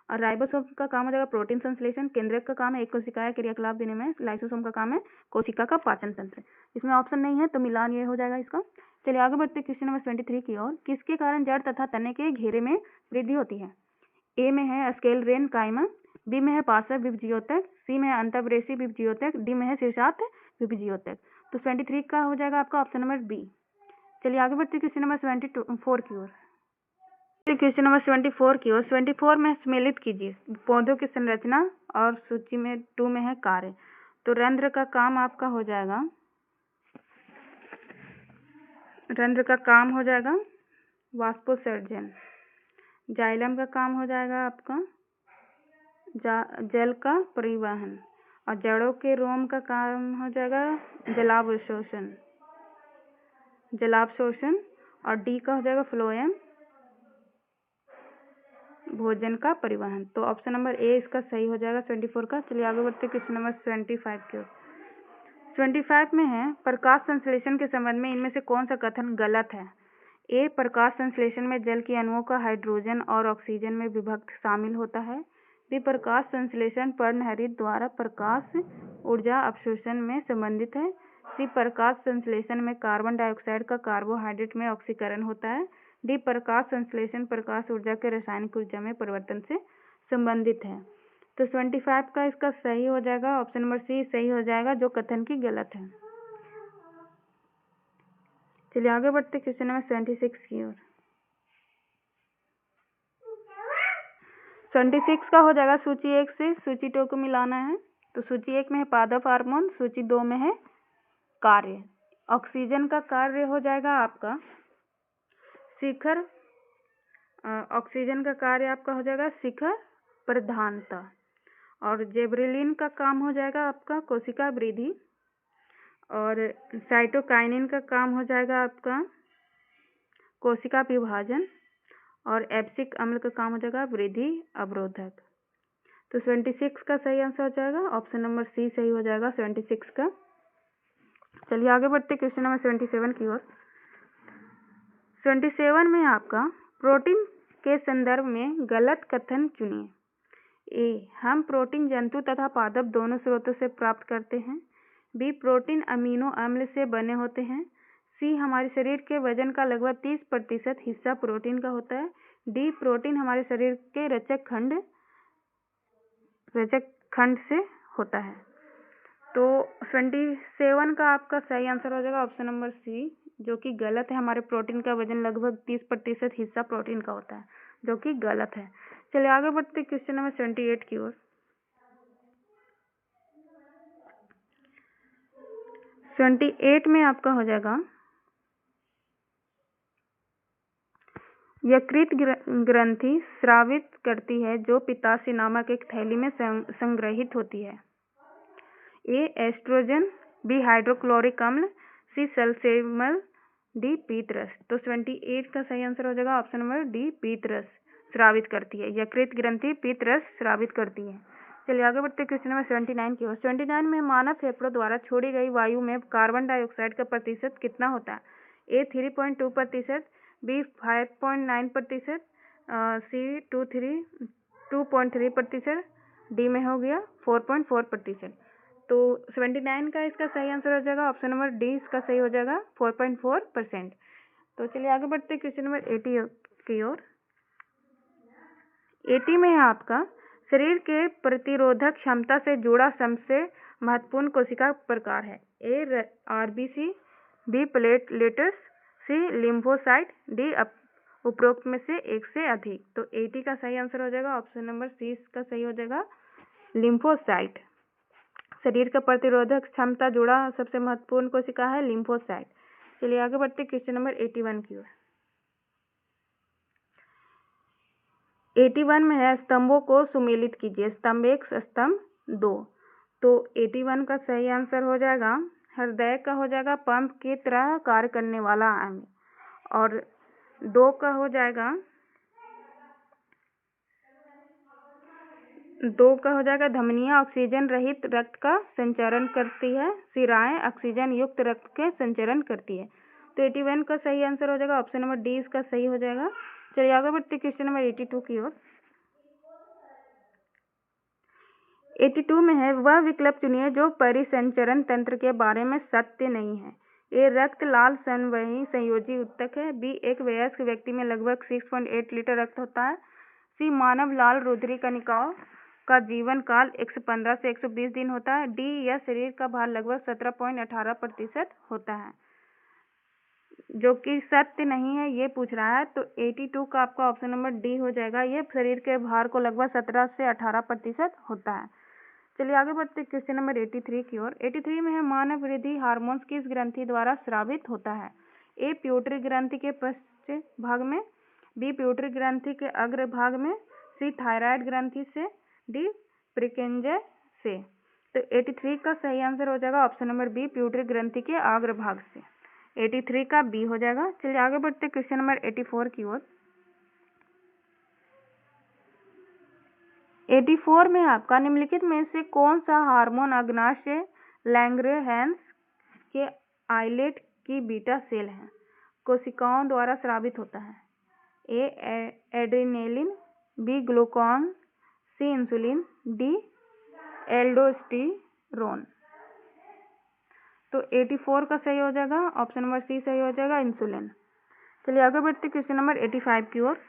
Speaker 1: और राइबोसोम का काम हो जाएगा प्रोटीन संश्लेषण। केंद्रक का काम है एक कोशिका क्रियाकलाप देने में। लाइसोसोम का काम है कोशिका का पाचन तंत्र। इसमें ऑप्शन नहीं है तो मिलान ये हो जाएगा इसका। चलिए आगे बढ़ते क्वेश्चन नंबर 23 की ओर। किसके कारण जड़ तथा तने के घेरे में वृद्धि होती है? ए में है स्केल रेन काइमा, बी में है पार्श्व विभजियोतक, सी में है अंतर्वृषि विभजियोतक, डी में है शीर्षार्थ विभजियोतक। तो 23 का हो जाएगा आपका ऑप्शन नंबर बी। चलिए आगे बढ़ते क्वेश्चन नंबर 24 की ओर। क्वेश्चन नंबर 24 की ओर। 24 में सम्मिलित कीजिए पौधों की संरचना और सूची में 2 में है कार्य। तो रंध्र का काम आपका हो जाएगा, रंध्र का काम हो जाएगा वाष्पोत्सर्जन। जाइलम का काम हो जाएगा आपका जल का परिवहन। और जड़ों के रोम का काम हो जाएगा जलावशोषण, जलावशोषण। और डी का हो जाएगा फ्लोएम, भोजन का परिवहन। तो ऑप्शन नंबर ए इसका सही हो जाएगा 24 का। चलिए आगे बढ़ते क्वेश्चन नंबर 25 की ओर। 25 में है प्रकाश संश्लेषण के संबंध में इनमें से कौन सा कथन गलत है? ए, प्रकाश संश्लेषण में जल के अणुओं का हाइड्रोजन और ऑक्सीजन में विभक्त शामिल होता है। बी, प्रकाश संश्लेषण पर्णहरित द्वारा प्रकाश ऊर्जा अवशोषण में संबंधित है। सी, प्रकाश संश्लेषण में कार्बन डाइऑक्साइड का कार्बोहाइड्रेट में ऑक्सीकरण होता है। डी, प्रकाश संश्लेषण प्रकाश ऊर्जा के रासायनिक ऊर्जा में परिवर्तन से संबंधित है। तो 25 का इसका सही हो जाएगा ऑप्शन नंबर सी सही हो जाएगा, जो कथन की गलत है। चलिए आगे बढ़ते क्वेश्चन नंबर 26 की ओर। 26 का हो जाएगा सूची 1 से सूची 2 को मिलाना है। तो सूची 1 में है पादप हार्मोन, सूची 2 में है कार्य। ऑक्सीजन का कार्य हो जाएगा आपका शिखर, ऑक्सीजन का कार्य आपका हो जाएगा शिखर प्रधानता। और जेब्रेलिन का काम हो जाएगा आपका कोशिका वृद्धि। और साइटोकाइनिन का काम हो जाएगा आपका कोशिका विभाजन। और एब्सिक अम्ल का काम हो जाएगा वृद्धि अवरोधक। तो 26 का सही आंसर हो जाएगा ऑप्शन नंबर सी सही हो जाएगा 26 का। चलिए आगे बढ़ते क्वेश्चन नंबर 27 की ओर। 27 में आपका प्रोटीन के संदर्भ में गलत कथन चुनिए। ए, हम प्रोटीन जंतु तथा पादप दोनों स्रोतों से प्राप्त करते हैं। बी, प्रोटीन अमीनो अम्ल से बने होते हैं। सी, हमारे शरीर के वजन का लगभग 30% हिस्सा प्रोटीन का होता है। डी, प्रोटीन हमारे शरीर के रचक खंड से होता है। तो 27 का आपका सही आंसर हो जाएगा ऑप्शन नंबर सी, जो कि गलत है। हमारे प्रोटीन का वजन लगभग 30% हिस्सा प्रोटीन का होता है, जो कि गलत है। चलिए आगे बढ़ते क्वेश्चन नंबर 28 की ओर। 28 में आपका हो जाएगा यकृत ग्रंथि स्रावित करती है जो पित्ताशय नामक एक थैली में संग्रहित होती है। ए, एस्ट्रोजन, बी, हाइड्रोक्लोरिक अम्ल, सी, सल्फेमल, डी, पीतरस। तो 28 का सही आंसर हो जाएगा ऑप्शन नंबर डी, पीतरस स्रावित करती है। यकृत ग्रंथि पीतरस स्रावित करती है। चलिए आगे बढ़ते क्वेश्चन नंबर 29 की ओर। 29 में मानव फेफड़ों द्वारा छोड़ी गई वायु में कार्बन डाइऑक्साइड का प्रतिशत कितना होता है? ए, 3.2%, बी, 5.9%, सी, 2.3%, डी में हो गया 4.4%। तो 79 का इसका सही आंसर हो जाएगा ऑप्शन नंबर डी इसका सही हो जाएगा 4.4%। तो चलिए आगे बढ़ते क्वेश्चन नंबर 80 की ओर। 80 में है आपका शरीर के प्रतिरोधक क्षमता से जुड़ा सबसे महत्वपूर्ण कोशिका प्रकार है। ए, आरबीसी, बी, प्लेटलेट्स, सी, लिम्फोसाइट, डी, उपरोक्त में से एक से अधिक। तो 80 का सही आंसर हो जाएगा ऑप्शन नंबर सी इसका सही हो जाएगा लिम्फोसाइट। शरीर का प्रतिरोधक क्षमता जुड़ा सबसे महत्वपूर्ण कोशिका है लिम्फोसाइट। चलिए आगे बढ़ते क्वेश्चन नंबर 81 की ओर। 81 में है स्तंभों को सुमेलित कीजिए। स्तंभ 1, स्तंभ 2। तो 81 का सही आंसर हो जाएगा हृदय का हो जाएगा पंप की तरह कार्य करने वाला अंग। और 2 का हो जाएगा धमनियाँ ऑक्सीजन रहित रक्त का संचरण करती है, सिराएं ऑक्सीजन युक्त रक्त के संचरण करती है। तो 81 का सही आंसर हो जाएगा ऑप्शन नंबर डी, इसका सही हो जाएगा। चलिए आगे बढ़ते क्वेश्चन नंबर 82 की ओर। 82 में है, वह विकल्प चुनिए जो परिसंचरण तंत्र के बारे में सत्य नहीं है। ए, रक्त लाल संवहनी संयोजी ऊतक है। बी, एक वयस्क व्यक्ति में लगभग 6.8 लीटर रक्त होता है। सी, मानव लाल रुधिर कणिकाओं का जीवन काल 115 से 120 दिन होता है। डी, यह शरीर का भार लगभग 17.18% होता है, जो कि सत्य नहीं है, ये पूछ रहा है। तो 82 का आपका ऑप्शन नंबर डी हो जाएगा। ये शरीर के भार को लगभग 17 से 18% होता है। चलिए आगे बढ़ते क्वेश्चन नंबर 83 की ओर। 83 में है, मानव वृद्धि हार्मोन किस ग्रंथि द्वारा स्रावित होता है। ए, प्यूटरी ग्रंथि के पश्च भाग में। बी, प्यूटरी ग्रंथि के अग्र भाग में। सी, थायराइड ग्रंथि से। डी, प्रिकेंजय से। तो 83 का सही आंसर हो जाएगा ऑप्शन नंबर बी, प्यूटरी ग्रंथि के अग्र भाग से। 83 का बी हो जाएगा। चलिए आगे बढ़ते क्वेश्चन नंबर 84 की ओर। 84 में आपका निम्नलिखित में से कौन सा हार्मोन अग्नाशय लैंगरहैंस के आइलेट की बीटा सेल है, कोशिकाओं द्वारा स्रावित होता है। A, adrenaline. B, glucagon. C, insulin. D, aldosterone. तो 84 का सही हो जाएगा ऑप्शन नंबर सी सही हो जाएगा, इंसुलिन। चलिए आगे बढ़ते क्वेश्चन नंबर 85 की ओर।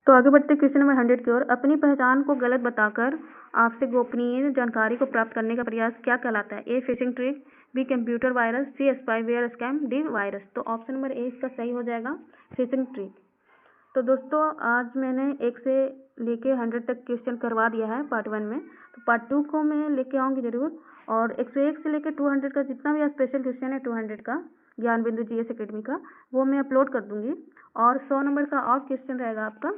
Speaker 1: तो आगे बढ़ते क्वेश्चन नंबर 100 की ओर। अपनी पहचान को गलत बताकर आपसे गोपनीय जानकारी को प्राप्त करने का प्रयास क्या कहलाता है। A, phishing trick. B, computer virus. C, spyware scam. D, virus. तो ऑप्शन नंबर ए इसका सही हो जाएगा, फिशिंग ट्रिक। तो दोस्तों आज मैंने 1 से लेके 100 तक क्वेश्चन करवा दिया है पार्ट 1 में। तो पार्ट 2 को मैं लेके आऊँगी जरूर। और 101 से लेकर 200 का जितना भी स्पेशल क्वेश्चन है 200 का ज्ञान बिंदु जीएस एकेडमी का, वो मैं अपलोड कर दूंगी। और 100 नंबर का और क्वेश्चन रहेगा आपका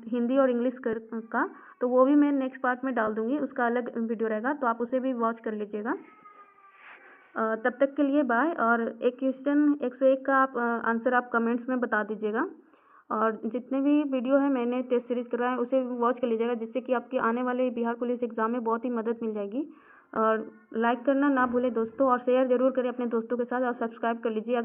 Speaker 1: हिंदी और इंग्लिश का, तो वो भी मैं नेक्स्ट पार्ट में डाल दूंगी, उसका अलग वीडियो रहेगा, तो आप उसे भी वॉच कर लीजिएगा। तब तक के लिए बाय। और एक क्वेश्चन 101 का आप आंसर आप कमेंट्स में बता दीजिएगा। और जितने भी वीडियो है मैंने टेस्ट सीरीज करवाया उसे वॉच कर लीजिएगा, जिससे कि आपके आने वाले बिहार पुलिस एग्जाम में बहुत ही मदद मिल जाएगी। और लाइक करना ना भूलें दोस्तों, और शेयर जरूर करें अपने दोस्तों के साथ, और सब्सक्राइब कर लीजिए। अगर